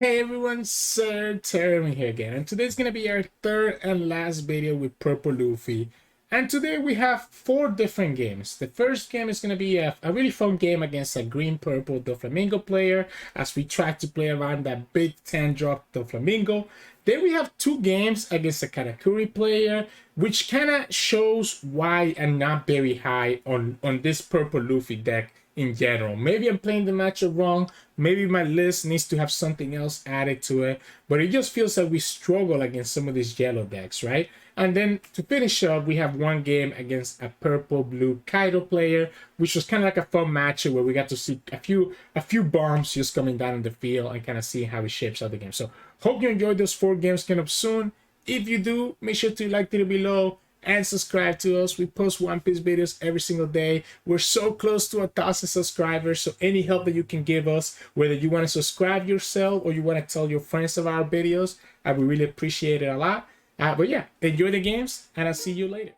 Hey everyone, Sirturmund here again, and today's gonna be our third and last video with Purple Luffy. And today we have 4 different games. The first game is gonna be a really fun game against a Green Purple Doflamingo player as we try to play around that big 10 drop Doflamingo. Then we have 2 games against a Katakuri player, which kind of shows why I'm not very high on this Purple Luffy deck in general. Maybe I'm playing the matchup wrong. Maybe my list needs to have something else added to it. But it just feels like we struggle against some of these yellow decks, right? And then to finish up, we have 1 game against a purple blue Kaido player, which was kind of like a fun matchup where we got to see a few bombs just coming down in the field and kind of see how it shapes out the game. So hope you enjoyed those 4 games coming up soon. If you do, make sure to like it below and subscribe to us. We post One Piece videos every single day. We're so close to 1,000 subscribers, so any help that you can give us, whether you want to subscribe yourself or you want to tell your friends of our videos, I would really appreciate it a lot. But yeah, enjoy the games, and I'll see you later.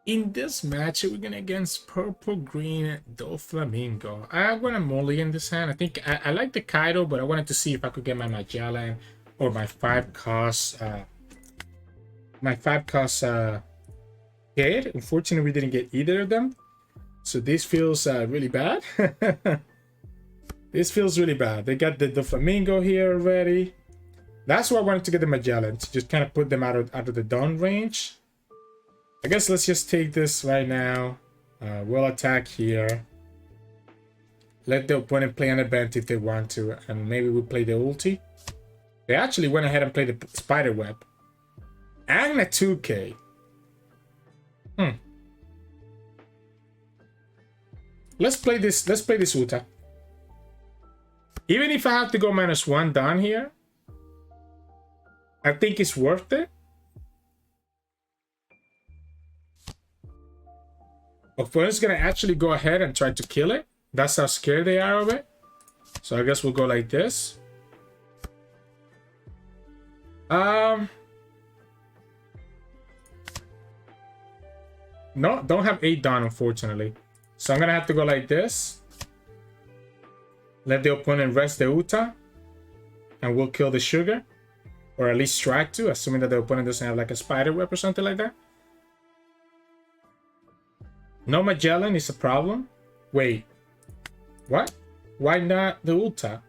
In this match, we're going against Purple Green Doflamingo. I'm going to mulligan this hand. I think I like the Kaido, but I wanted to see if I could get my Magellan or my 5 cost Kid. Unfortunately, we didn't get either of them, so this feels really bad. This feels really bad. They got the Doflamingo here already. That's why I wanted to get the Magellan, to just kind of put them out of the dawn range. I guess let's just take this right now. We'll attack here. Let the opponent play an event if they want to, and maybe we'll play the ulti. They actually went ahead and played the spider web and a 2K. Let's play this Uta. Even if I have to go -1 down here, I think it's worth it. Opponent's gonna actually go ahead and try to kill it. That's how scared they are of it. So I guess we'll go like this. No, don't have 8 down, unfortunately. So I'm gonna have to go like this. Let the opponent rest the Uta, and we'll kill the sugar, or at least try to, assuming that the opponent doesn't have like a spider web or something like that. No Magellan is a problem. Wait, what? Why not the Uta?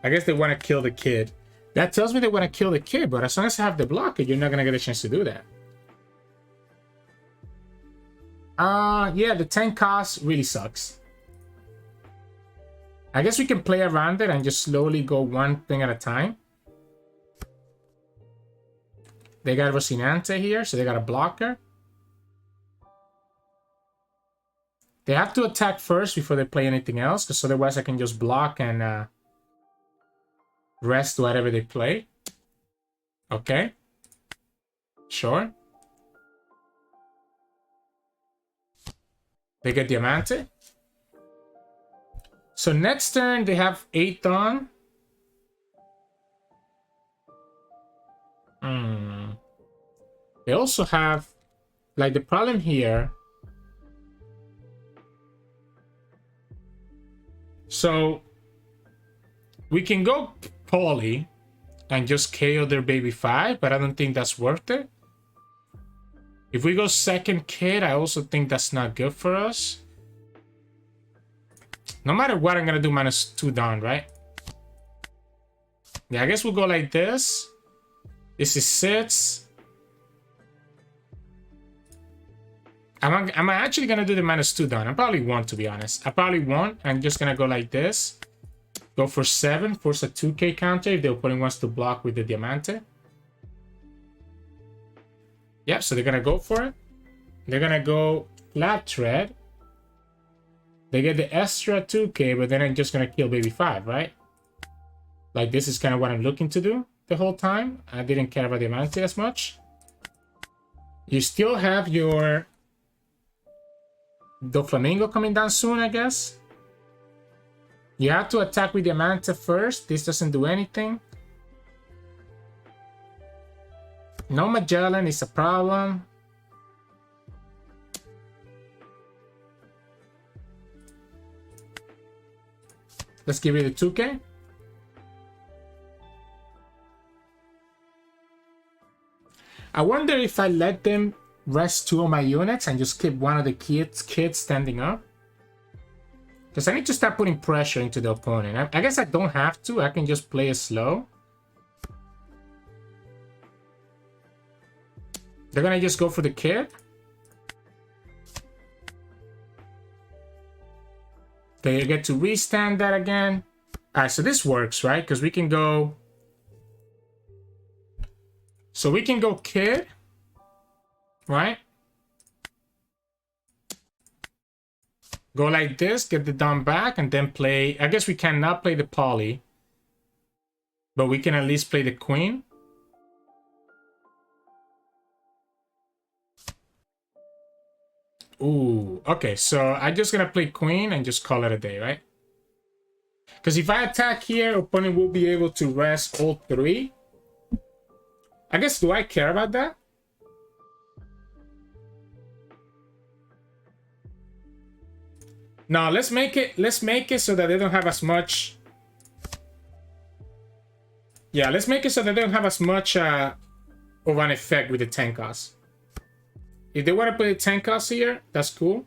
I guess they want to kill the kid. That tells me they want to kill the kid, but as long as I have the blocker, you're not gonna get a chance to do that. Yeah, the 10 cost really sucks. I guess we can play around it and just slowly go one thing at a time. They got Rocinante here, so they got a blocker. They have to attack first before they play anything else, because otherwise I can just block and rest whatever they play. Okay. Sure. They get Diamante. So next turn, they have 8 on. They also have, like, the problem here. So we can go Paulie and just KO their baby 5, but I don't think that's worth it. If we go second kid, I also think that's not good for us. No matter what, I'm gonna do -2 down, right? Yeah, I guess we'll go like this. This is 6. I'm actually gonna do the -2 down. I probably won't, to be honest. I probably won't. I'm just gonna go like this. Go for 7, force a 2K counter if the opponent wants to block with the Diamante. Yeah, so they're gonna go for it. They're gonna go flat tread. They get the extra 2K, but then I'm just gonna kill baby 5, right? Like, this is kind of what I'm looking to do the whole time. I didn't care about the Diamante as much. You still have your Doflamingo coming down soon, I guess. You have to attack with the Diamante first. This doesn't do anything. No Magellan is a problem. Let's give it a 2K. I wonder if I let them rest 2 of my units and just keep one of the kids standing up. Because I need to start putting pressure into the opponent. I guess I don't have to. I can just play it slow. They're gonna just go for the kid. They get to restand that again. Alright, so this works, right? Because we can go... So we can go kid. Right? Go like this, get the Dom back, and then play... I guess we cannot play the Paulie. But we can at least play the Queen. Ooh, okay, so I'm just gonna play Queen and just call it a day, right? Because if I attack here, opponent will be able to rest all 3. I guess, do I care about that? No, let's make it so that they don't have as much. Yeah, let's make it so that they don't have as much of an effect with the 10 cost. If they want to play 10 cost here, that's cool.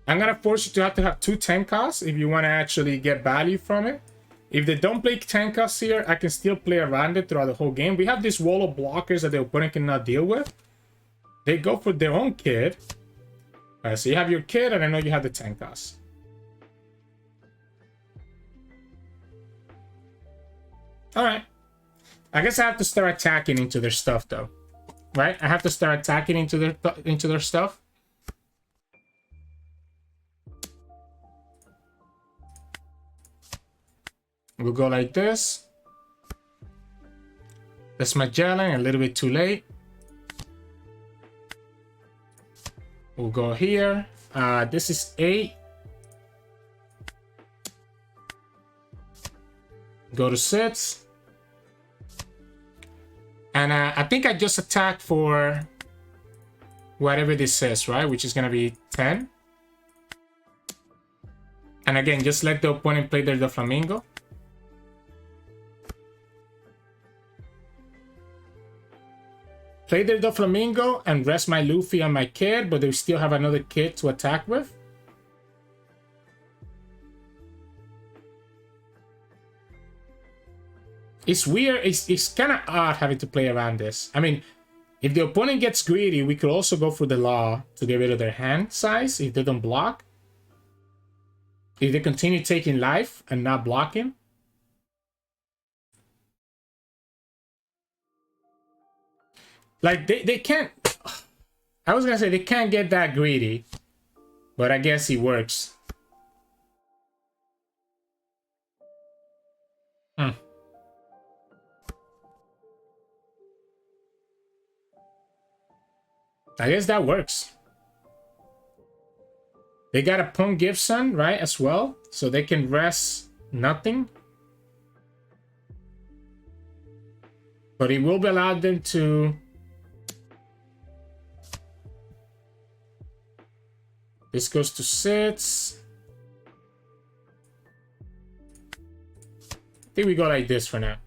I'm gonna force you to have 2 10 costs if you want to actually get value from it. If they don't play 10 costs here, I can still play around it throughout the whole game. We have this wall of blockers that the opponent cannot deal with. They go for their own kid. Alright, so you have your kid, and I know you have the 10 costs. Alright. I guess I have to start attacking into their stuff, though. Right? I have to start attacking into their stuff. We'll go like this. That's Magellan, a little bit too late. We'll go here. This is 8. Go to 6. And I think I just attacked for whatever this is, right? Which is going to be 10. And again, just let the opponent play their Doflamingo. Play their Doflamingo and rest my Luffy and my kid, but they still have another kid to attack with. It's weird. It's kind of odd having to play around this. I mean, if the opponent gets greedy, we could also go for the Law to get rid of their hand size if they don't block. If they continue taking life and not blocking. Like, they can't... I was gonna say they can't get that greedy. But I guess it works. I guess that works. They got a Punk Gibson, right, as well. So they can rest nothing. But it will allow them to... This goes to 6. I think we go like this for now.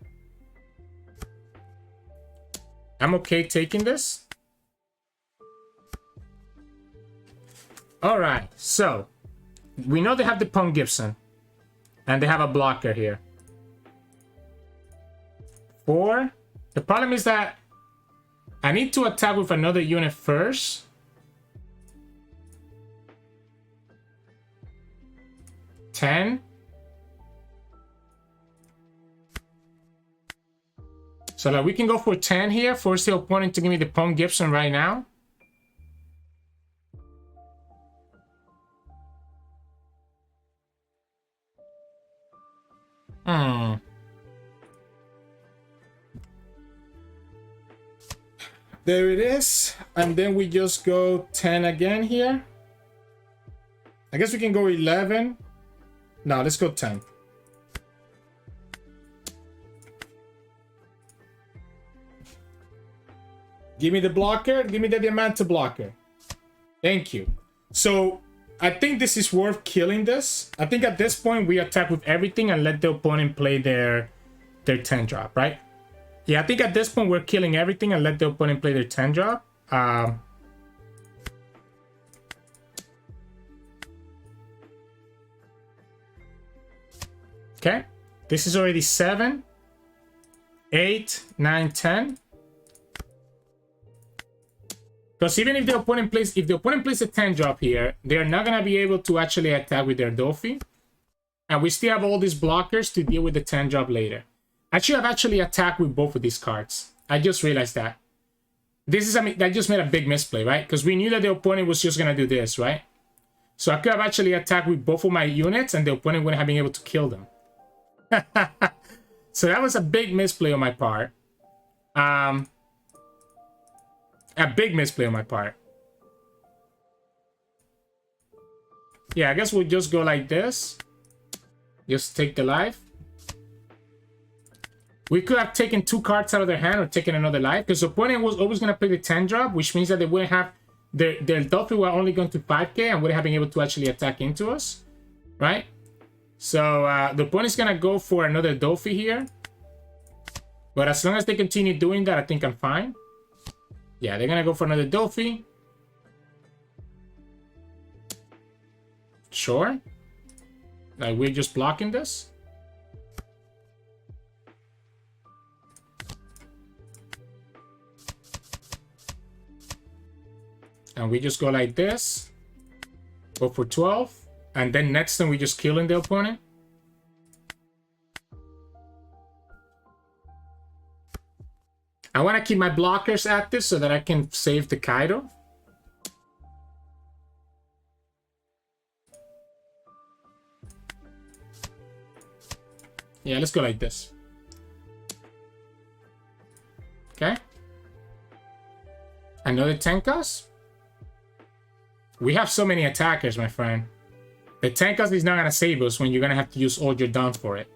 I'm okay taking this. Alright, so we know they have the Punk Gibson. And they have a blocker here. 4. The problem is that I need to attack with another unit first. 10. So like we can go for 10 here, force the opponent to give me the Punk Gibson right now. There it is. And then we just go 10 again here. I guess we can go 11. No, let's go 10. Give me the blocker. Give me the Diamante blocker. Thank you. So I think this is worth killing this. I think at this point we attack with everything and let the opponent play their 10 drop, right? Yeah, I think at this point we're killing everything and let the opponent play their 10 drop. Okay, this is already 7, 8, 9, 10. Because even if the opponent plays, a 10 drop here, they're not gonna be able to actually attack with their Doffy. And we still have all these blockers to deal with the 10 drop later. I should have actually attacked with both of these cards. I just realized that. That just made a big misplay, right? Because we knew that the opponent was just gonna do this, right? So I could have actually attacked with both of my units and the opponent wouldn't have been able to kill them. So that was a big misplay on my part. A big misplay on my part. Yeah, I guess we'll just go like this. Just take the life. We could have taken 2 cards out of their hand or taken another life, because the opponent was always going to play the 10 drop, which means that they wouldn't have their Doffy were only going to 5k and wouldn't have been able to actually attack into us, right? So the opponent's going to go for another Doffy here. But as long as they continue doing that, I think I'm fine. Yeah, they're going to go for another Doffy. Sure. Like, we're just blocking this. And we just go like this. Go for 12. And then next turn, we just killing the opponent. I want to keep my blockers active so that I can save the Kaido. Yeah, let's go like this. Okay. Another Tenkas. We have so many attackers, my friend. The Tenkas is not going to save us when you're going to have to use all your Dawn for it.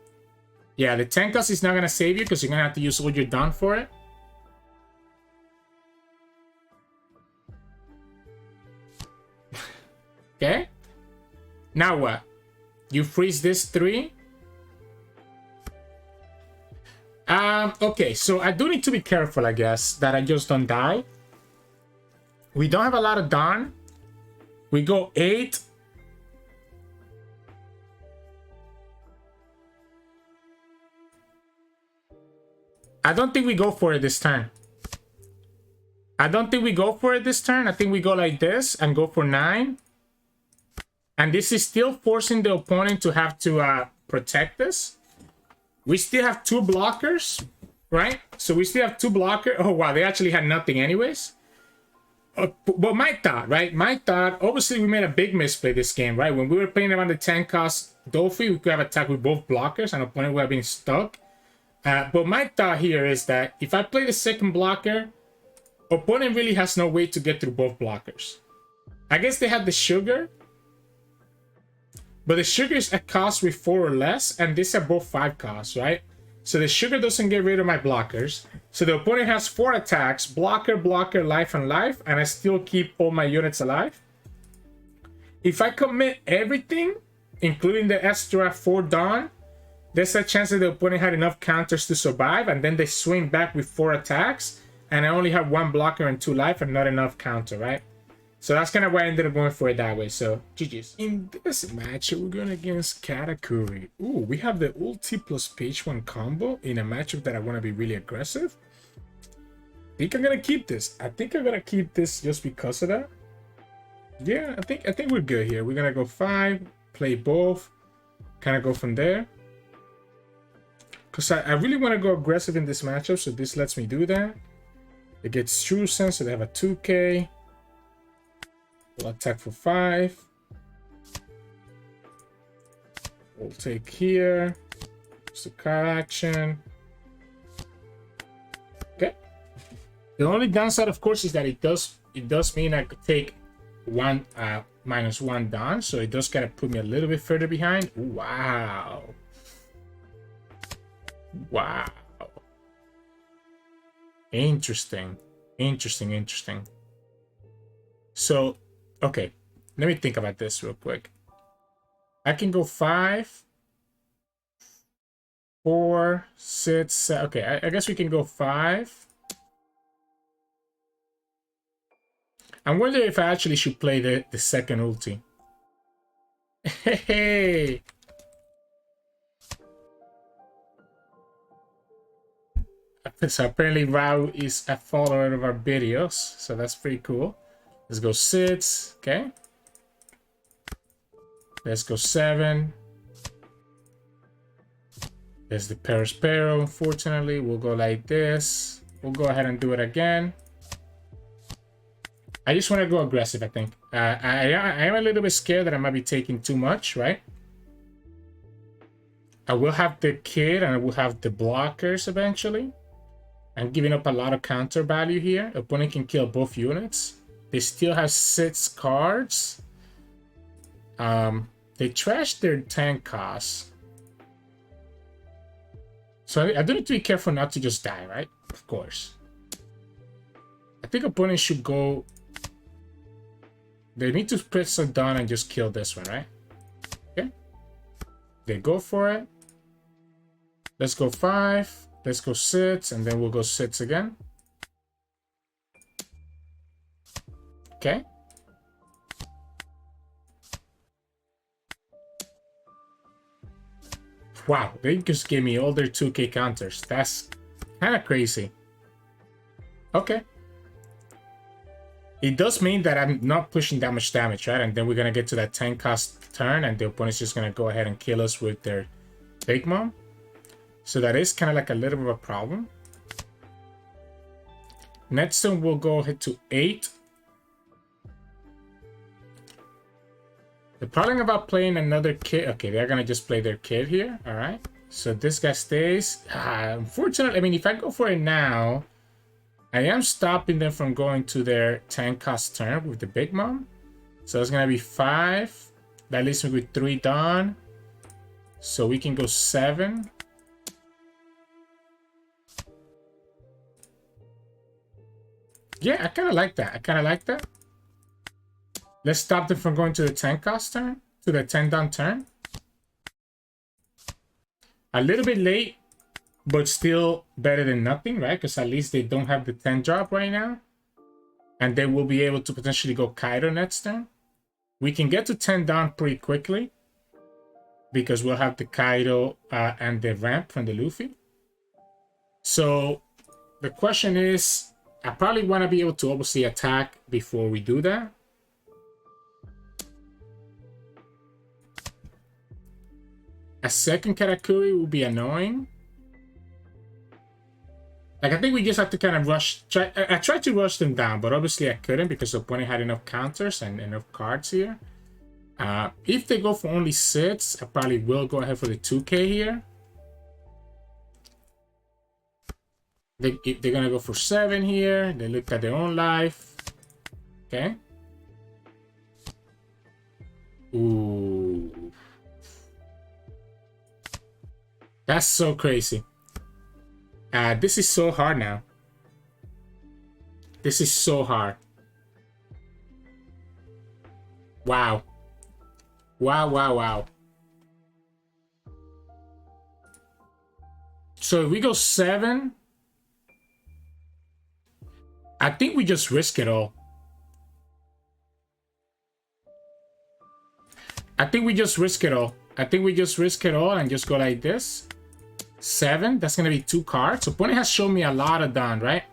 Yeah, the Tenkas is not going to save you because you're going to have to use all your Dawn for it. Okay. Now what? You freeze this 3. Okay, so I do need to be careful, I guess, that I just don't die. We don't have a lot of Dawn. We go 8. I don't think we go for it this turn. I don't think we go for it this turn. I think we go like this and go for 9. And this is still forcing the opponent to have to protect this. We still have 2 blockers, right? So we still have 2 blockers. Oh, wow, they actually had nothing anyways. But my thought, right? My thought, obviously we made a big misplay this game, right? When we were playing around the 10 cost Doffy, we could have attacked with both blockers and opponent would have been stuck. But my thought here is that if I play the second blocker, opponent really has no way to get through both blockers. I guess they had the sugar. But the sugar is a cost with 4 or less, and these are both 5 costs, right? So the sugar doesn't get rid of my blockers. So the opponent has 4 attacks, blocker, blocker, life, and life, and I still keep all my units alive. If I commit everything, including the ST04 Dawn, there's a chance that the opponent had enough counters to survive, and then they swing back with 4 attacks, and I only have 1 blocker and 2 life and not enough counter, right? So that's kind of why I ended up going for it that way. So, GG's. In this match, we're going against Katakuri. Ooh, we have the Ulti plus Page One combo in a matchup that I want to be really aggressive. I think I'm going to keep this. I think I'm going to keep this just because of that. Yeah, I think we're good here. We're going to go 5, play both, kind of go from there. Because I really want to go aggressive in this matchup, so this lets me do that. It gets True Sense, so they have a 2k. We'll attack for 5. We'll take here. Just a card action. Okay. The only downside, of course, is that it does mean I could take -1 down, so it does kind of put me a little bit further behind. Wow. Wow. Interesting. Interesting. So, okay. Let me think about this real quick. I can go 5, 4, 6, 7. Okay, I guess we can go 5. I'm wondering if I actually should play the second ulti. Hey! So apparently Rao is a follower of our videos, so that's pretty cool. Let's go 6, okay. Let's go 7. There's the Perispero, unfortunately. We'll go like this. We'll go ahead and do it again. I just want to go aggressive, I think. I am a little bit scared that I might be taking too much, right? I will have the kid and I will have the blockers eventually. I'm giving up a lot of counter value here. Opponent can kill both units. They still have 6 cards. They trashed their tank costs. So I do need to be careful not to just die, right? Of course. I think opponents should go... They need to press a down and just kill this one, right? Okay. They go for it. Let's go 5. Let's go 6. And then we'll go 6 again. Okay. Wow, they just gave me all their 2k counters. That's kind of crazy. Okay. It does mean that I'm not pushing that much damage, right? And then we're going to get to that 10 cost turn and the opponent's just going to go ahead and kill us with their Big Mom. So that is kind of like a little bit of a problem. Next turn we'll go ahead to 8. The problem about playing another kid... Okay, they're going to just play their kid here. All right. So this guy stays. Unfortunately, I mean, if I go for it now... I am stopping them from going to their 10 cost turn with the Big Mom. So it's going to be 5. That leaves me with 3 Dawn. So we can go 7. Yeah, I kind of like that. I kind of like that. Let's stop them from going to the 10 cost turn. To the 10 Dawn turn. A little bit late. But still better than nothing, right? Because at least they don't have the 10 drop right now. And they will be able to potentially go Kaido next turn. We can get to 10 down pretty quickly. Because we'll have the Kaido and the ramp from the Luffy. So the question is, I probably want to be able to obviously attack before we do that. A second Katakuri will be annoying. Like, I think we just have to kind of rush... I tried to rush them down, but obviously I couldn't because the opponent had enough counters and enough cards here. If they go for only 6, I probably will go ahead for the 2k here. They're going to go for 7 here. They look at their own life. Okay. Ooh. That's so crazy. This is so hard now. This is so hard. Wow. Wow, wow, wow. So if we go 7, I think we just risk it all. I think we just risk it all. I think we just risk it all and just go like this. 7, that's going to be 2 cards. Opponent has shown me a lot of Dawn, right?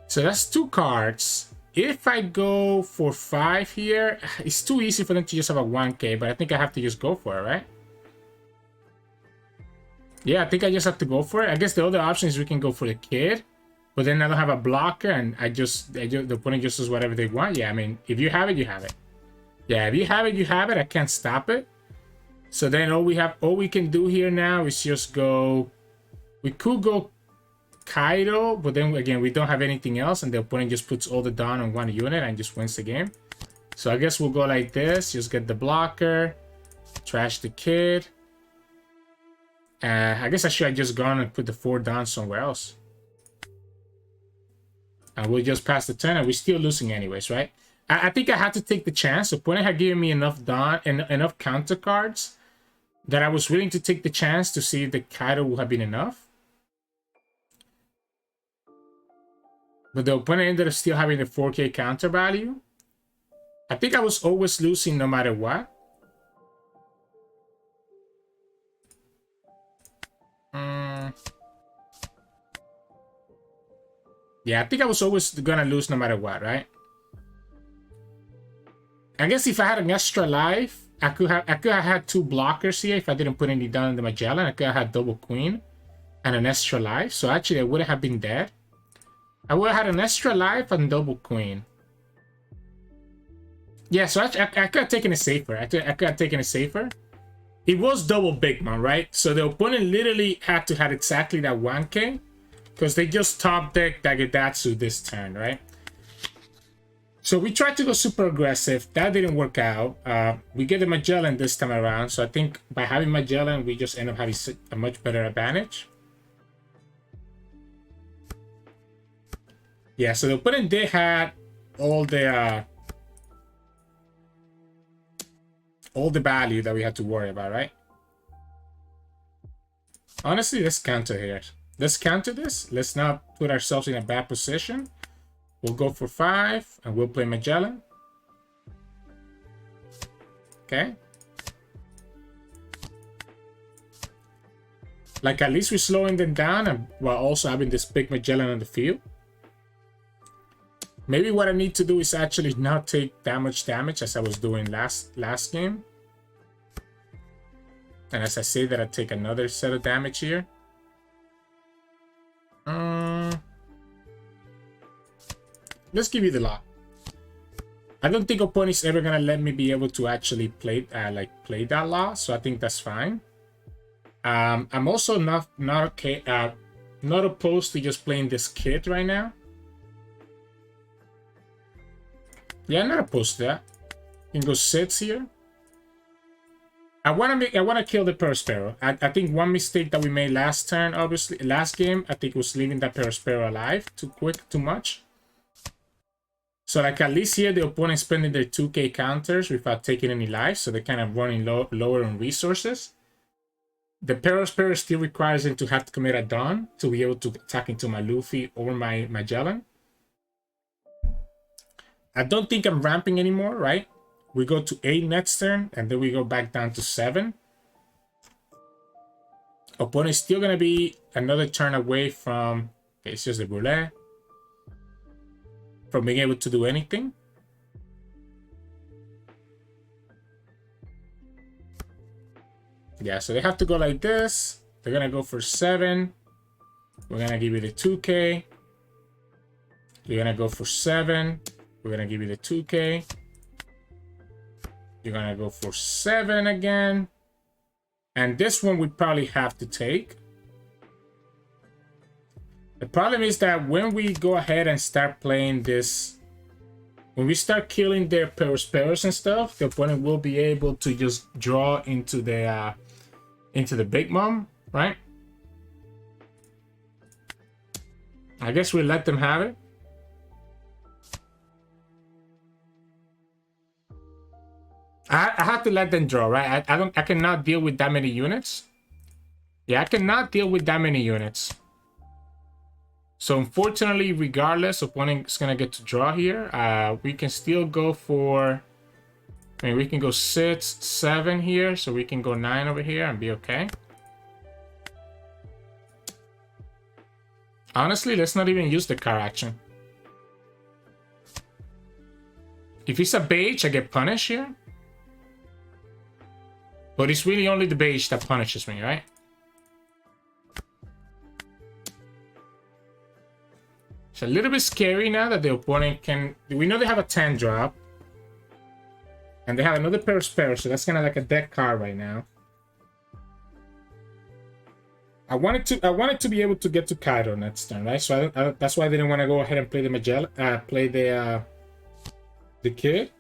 So that's 2 cards. If I go for 5 here, it's too easy for them to just have a 1k, but I think I have to just go for it, right? Yeah, I think I just have to go for it. I guess the other option is we can go for the kid, but then I don't have a blocker and the opponent just does whatever they want. Yeah, I mean, if you have it, you have it. Yeah, if you have it, you have it. I can't stop it. So then all we can do here now is just go... We could go Kaido, but then again, we don't have anything else, and the opponent just puts all the Dawn on 1 unit and just wins the game. So I guess we'll go like this. Just get the blocker. Trash the kid. I guess I should have just gone and put the 4 Dawn somewhere else. And we'll just pass the turn, and we're still losing anyways, right? I think I had to take the chance. Opponent had given me enough Dawn and enough counter cards that I was willing to take the chance to see if the Kaido would have been enough. But the opponent ended up still having the 4K counter value. I think I was always losing no matter what. Yeah, I think I was always gonna lose no matter what, right? I guess if I had an extra life, I could have had 2 blockers here if I didn't put any down in the Magellan. I could have had double Queen and an extra life. So actually I wouldn't have been dead. I would have had an extra life and double Queen. Yeah, so actually, I could have taken it safer. I could have taken it safer. It was double Big Mom, right? So the opponent literally had to have exactly that 1K. Because they just top deck Dagedatsu this turn, right? So we tried to go super aggressive. That didn't work out. We get the Magellan this time around. So I think by having Magellan, we just end up having a much better advantage. Yeah, so the opponent did have all the value that we had to worry about, right? Honestly, let's counter here. Let's counter this. Let's not put ourselves in a bad position. We'll go for 5 and we'll play Magellan. Okay. Like, at least we're slowing them down and while also having this big Magellan on the field. Maybe what I need to do is actually not take that much damage as I was doing last game. And as I say that, I take another set of damage here. Let's give you the law. I don't think opponent is ever gonna let me be able to actually play that law, so I think that's fine. I'm also not opposed to just playing this kit right now. Yeah, I'm not opposed to that. You can go 6 here. I wanna kill the Perospero. I think one mistake that we made last turn, obviously last game, I think was leaving that Perospero alive too much. So like at least here the opponent spending their 2K counters without taking any lives, so they're kind of running lower on resources. The Perospero still requires them to have to commit a Dawn to be able to attack into my Luffy or my Magellan. I don't think I'm ramping anymore, right? We go to 8 next turn, and then we go back down to 7. Opponent is still going to be another turn away from... Okay, it's just the Brûlée. From being able to do anything. Yeah, so they have to go like this. They're going to go for 7. We're going to give you the 2K. You're going to go for 7. We're going to give you the 2K. You're going to go for 7 again. And this one we probably have to take. The problem is that when we go ahead and start playing this, when we start killing their Perosperos and stuff, the opponent will be able to just draw into the Big Mom, right? I guess we let them have it. I have to let them draw, right? I cannot deal with that many units. Yeah, I cannot deal with that many units. So unfortunately, regardless, opponent is gonna get to draw here. We can still go for... I mean, we can go 6, 7 here, so we can go 9 over here and be okay. Honestly, let's not even use the car action. If it's a beige, I get punished here. But it's really only the beige that punishes me, right? It's a little bit scary now that the opponent can... We know they have a 10 drop. And they have another pair of spares, so that's kind of like a deck card right now. I wanted to be able to get to Kaido next turn, right? So that's why I didn't want to go ahead and play the Magellan, play the kid.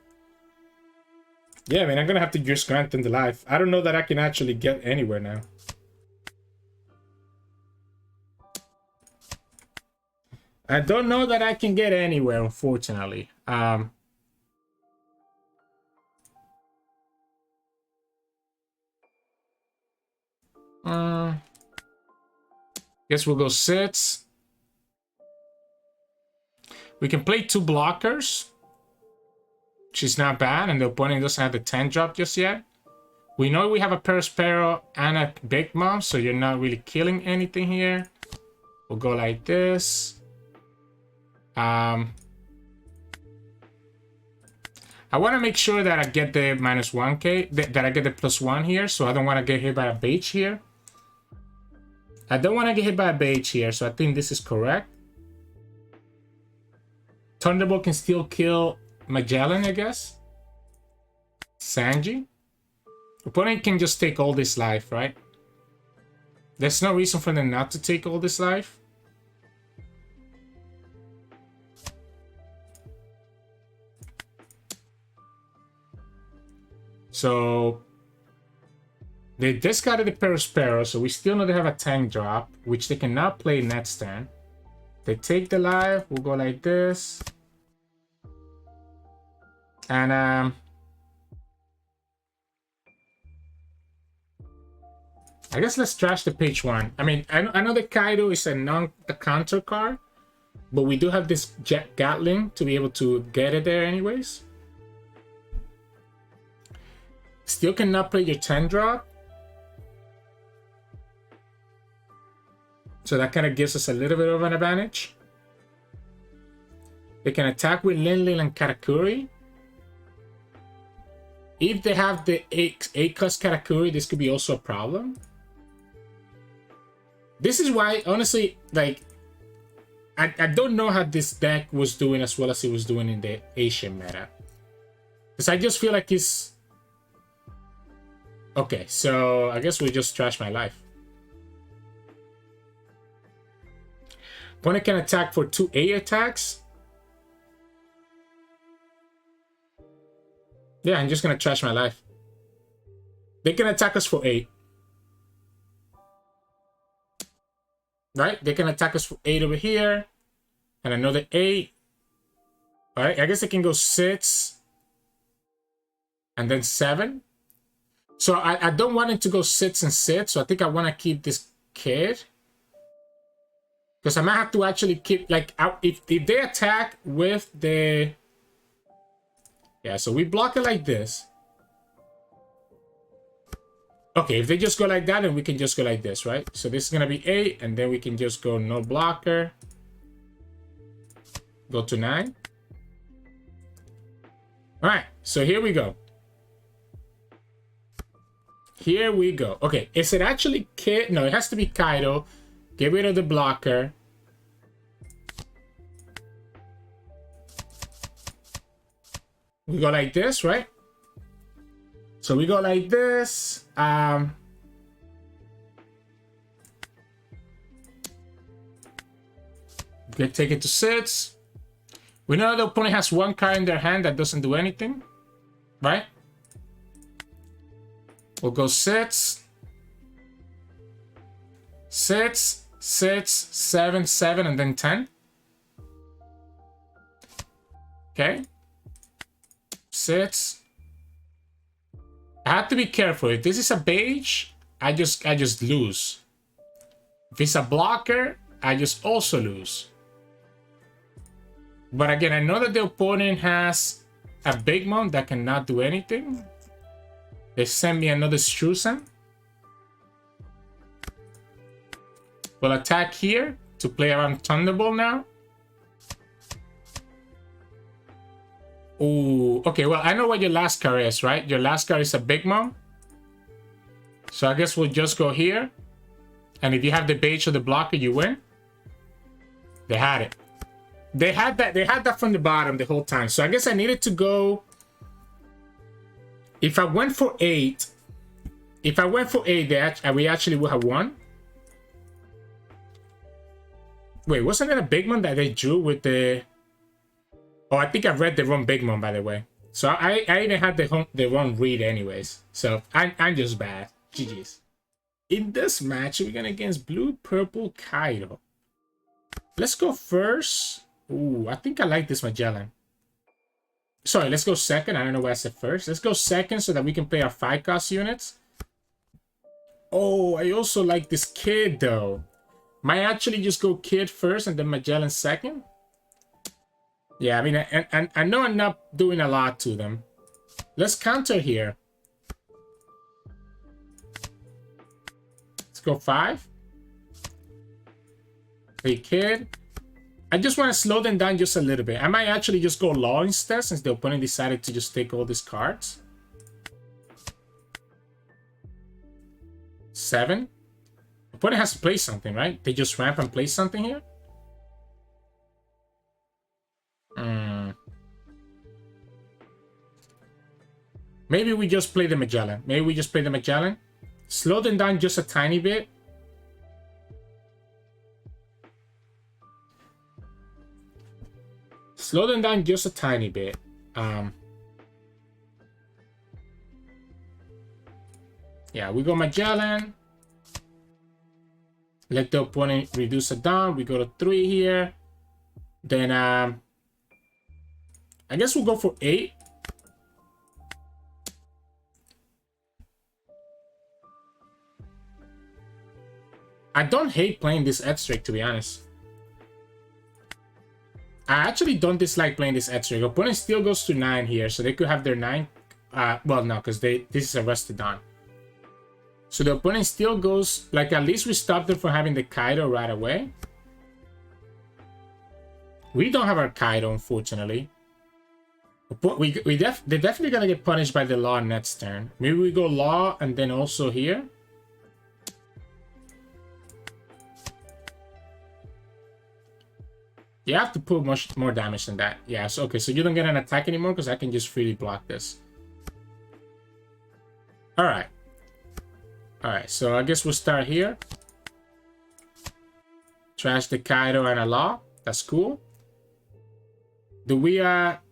Yeah, I mean, I'm gonna have to just grant them the life. I don't know that I can actually get anywhere now. I don't know that I can get anywhere, unfortunately. Guess we'll go sits. We can play 2 blockers, which is not bad, and the opponent doesn't have the 10 drop just yet. We know we have a Perspero and a Big Mom, so you're not really killing anything here. We'll go like this. I want to make sure that I get the -1k, that I get the +1 here, so I don't want to get hit by a Beige here. I don't want to get hit by a Beige here, so I think this is correct. Thunderbolt can still kill Magellan, I guess. Sanji. Opponent can just take all this life, right? There's no reason for them not to take all this life. So they discarded the Perspero, so we still know they have a tank drop, which they cannot play net stand. They take the life, we'll go like this. And I guess let's trash the page one. I mean, I know the Kaido is the counter card, but we do have this Gatling to be able to get it there anyways. Still cannot play your 10 drop. So that kind of gives us a little bit of an advantage. They can attack with Lin and Katakuri. If they have the 8-cost Katakuri, this could be also a problem. This is why, honestly, like, I don't know how this deck was doing as well as it was doing in the Asian meta. Because I just feel like it's... Okay, so I guess we just trash my life. Opponent can attack for 2 A attacks. Yeah, I'm just gonna trash my life. They can attack us for 8. Right? They can attack us for 8 over here. And another 8. Alright, I guess they can go 6. And then 7. So I don't want it to go 6 and 6. So I think I want to keep this kid. Because I might have to actually keep, like, if they attack with the... Yeah, so we block it like this. Okay, if they just go like that, then we can just go like this, right? So this is going to be 8, and then we can just go no blocker. Go to 9. All right, so here we go. Here we go. Okay, is it actually Kid? No, it has to be Kaido. Get rid of the blocker. We go like this, right? So we go like this. Take it to 6. We know the opponent has 1 card in their hand that doesn't do anything, right? We'll go 6. 6, 6, 7, 7, and then 10. Okay. 6. I have to be careful. If this is a beige, I just lose. If it's a blocker, I just also lose. But again, I know that the opponent has a big mom that cannot do anything. They send me another Sirturmund. We'll attack here to play around Thunderbolt now. Ooh, okay, well, I know what your last card is, right? Your last card is a Big Mom. So I guess we'll just go here. And if you have the beige or the blocker, you win. They had it. They had that from the bottom the whole time. So I guess I needed to go... If I went for 8... If I went for 8, we actually would have won. Wait, wasn't it a Big Mom that they drew with the... Oh, I think I read the wrong Big Mom, by the way. So I even had the wrong read anyways. So I'm just bad. GG's. In this match, we're going against Blue Purple Kaido. Let's go first. Ooh, I think I like this Magellan. Sorry, let's go second. I don't know why I said first. Let's go second so that we can play our 5-cost units. Oh, I also like this Kid, though. Might actually just go Kid first and then Magellan second. Yeah, I mean, I know I'm not doing a lot to them. Let's counter here. Let's go 5. Play Kid. I just want to slow them down just a little bit. I might actually just go Law instead since the opponent decided to just take all these cards. 7. The opponent has to play something, right? They just ramp and play something here? Maybe we just play the Magellan. Maybe we just play the Magellan. Slow them down just a tiny bit. Slow them down just a tiny bit. Yeah, we go Magellan. Let the opponent reduce it down. We go to 3 here. Then, I guess we'll go for 8. I don't hate playing this X Drake, to be honest. I actually don't dislike playing this X Drake. Opponent still goes to 9 here, so they could have their 9. Well, no, because this is a Rusted Dawn. So the opponent still goes, like, at least we stopped them from having the Kaido right away. We don't have our Kaido, unfortunately. They're definitely gonna get punished by the Law next turn. Maybe we go Law and then also here. You have to put much more damage than that. Yeah, so okay, so you don't get an attack anymore because I can just freely block this. Alright. Alright, so I guess we'll start here. Trash the Kaido and a Law. That's cool. Do we actually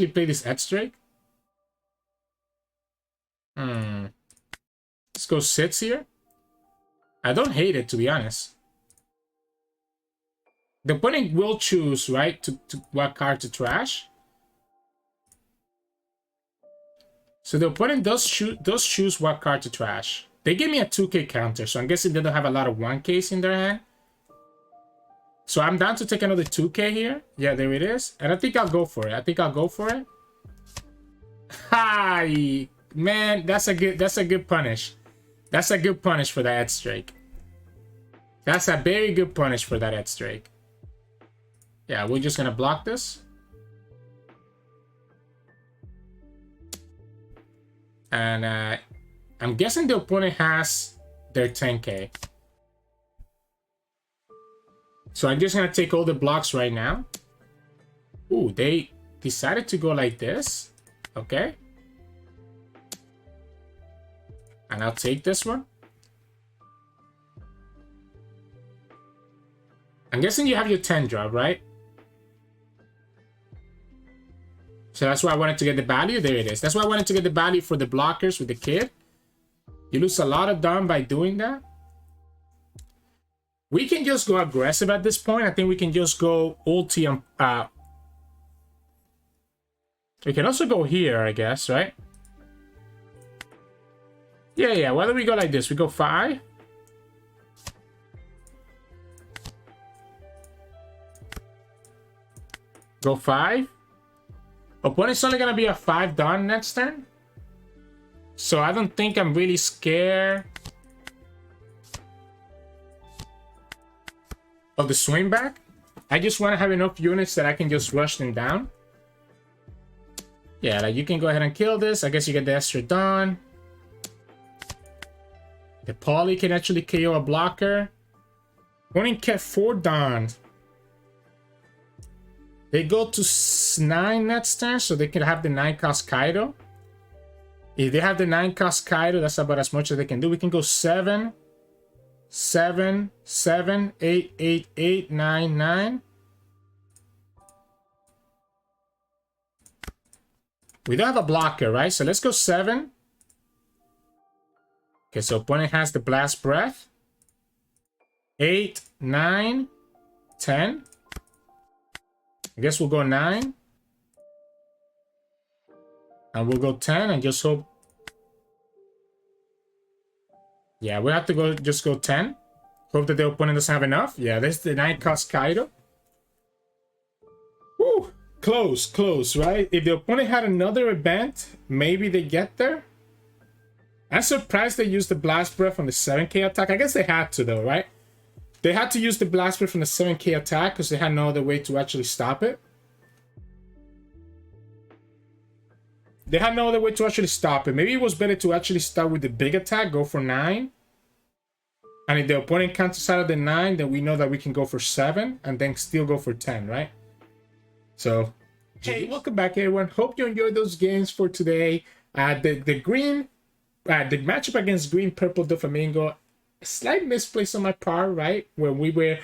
play this X Drake? Let's go 6 here. I don't hate it, to be honest. The opponent will choose, right, to what card to trash. So the opponent does choose what card to trash. They give me a 2k counter, so I'm guessing they don't have a lot of 1ks in their hand. So I'm down to take another 2k here. Yeah, there it is. And I think I'll go for it. Hi, man, that's a good punish. That's a good punish for that X Drake. That's a very good punish for that X Drake. Yeah, we're just gonna block this. And I'm guessing the opponent has their 10k. So I'm just gonna take all the blocks right now. Ooh, they decided to go like this. Okay. And I'll take this one. I'm guessing you have your 10 drop, right? So that's why I wanted to get the value. There it is. That's why I wanted to get the value for the blockers with the Kid. You lose a lot of Dawn by doing that. We can just go aggressive at this point. I think we can just go ulti and we can also go here, I guess, right? Yeah. Why don't we go like this? We go 5. Go 5. Opponent's only gonna be a 5 Dawn next turn. So I don't think I'm really scared of the swing back. I just want to have enough units that I can just rush them down. Yeah, like you can go ahead and kill this. I guess you get the extra Dawn. The Paulie can actually KO a blocker. Opponent kept 4 Dawns. They go to 9 next turn, so they can have the 9 cost Kaido. If they have the 9 cost Kaido, that's about as much as they can do. We can go 7, 7, 7, 8, 8, 8, 9, 9. We don't have a blocker, right? So let's go 7. Okay, so opponent has the Blast Breath. 8, 9, 10. I guess we'll go 9. And we'll go 10 and just hope. Yeah, we have to go just go 10. Hope that the opponent doesn't have enough. Yeah, this is the 9-cost Kaido. Woo! Close, close, right? If the opponent had another event, maybe they get there. I'm surprised they used the Blast Breath on the 7k attack. I guess they had to, though, right? They had to use the Blast Breath from the 7k attack because they had no other way to actually stop it. They had no other way to actually stop it. Maybe it was better to actually start with the big attack, go for 9. And if the opponent counters out of the 9, then we know that we can go for 7 and then still go for 10, right? So, hey, welcome back, everyone. Hope you enjoyed those games for today. The matchup against Green Purple Doflamingo, slight misplace on my part, right? Where we were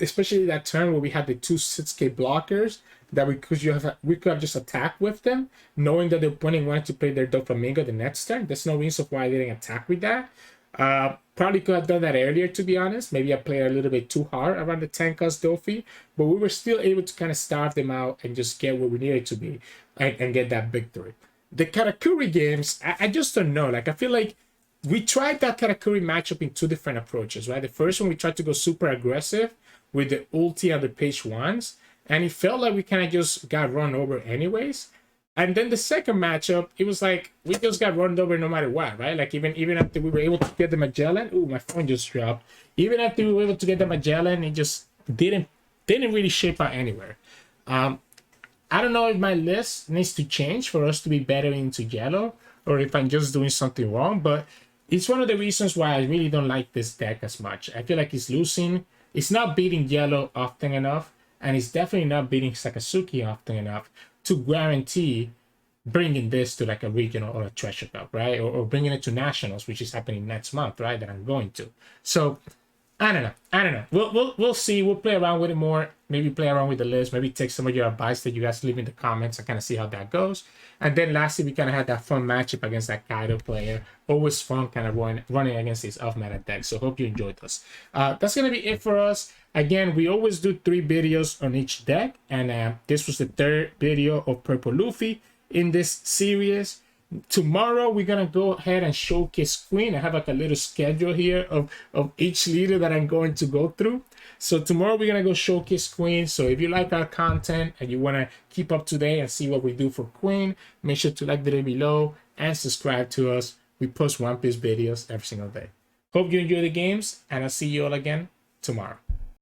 especially that turn where we had the 2 6k blockers that we could have just attacked with them, knowing that the opponent wanted to play their Doflamingo the next turn. There's no reason why I didn't attack with that. Probably could have done that earlier, to be honest. Maybe I played a little bit too hard around the 10-cost Dofi, but we were still able to kind of starve them out and just get where we needed to be and get that victory. The Katakuri games, I just don't know. Like, I feel like we tried that Katakuri matchup in 2 different approaches, right? The first one, we tried to go super aggressive with the ulti and the page ones, and it felt like we kind of just got run over anyways. And then the second matchup, it was like we just got run over no matter what, right? Like even after we were able to get the Magellan, ooh, my phone just dropped. Even after we were able to get the Magellan, it just didn't really shape out anywhere. I don't know if my list needs to change for us to be better into yellow, or if I'm just doing something wrong, but it's one of the reasons why I really don't like this deck as much. I feel like it's losing. It's not beating yellow often enough, and it's definitely not beating Sakazuki often enough to guarantee bringing this to like a regional or a treasure cup, right? Or bringing it to nationals, which is happening next month, right? That I'm going to. So I don't know. We'll see. We'll play around with it more. Maybe play around with the list. Maybe take some of your advice that you guys leave in the comments and kind of see how that goes. And then lastly, we kind of had that fun matchup against that Kaido player. Always fun kind of running against these off-meta decks. So hope you enjoyed this. That's going to be it for us. Again, we always do 3 videos on each deck. And this was the 3rd video of Purple Luffy in this series. Tomorrow we're gonna go ahead and showcase Queen. I have like a little schedule here of each leader that I'm going to go through. So tomorrow we're gonna go showcase Queen. So if you like our content and you want to keep up to date and see what we do for Queen, make sure to like the video below and subscribe to us. We post One Piece videos every single day. Hope you enjoy the games, and I'll see you all again tomorrow.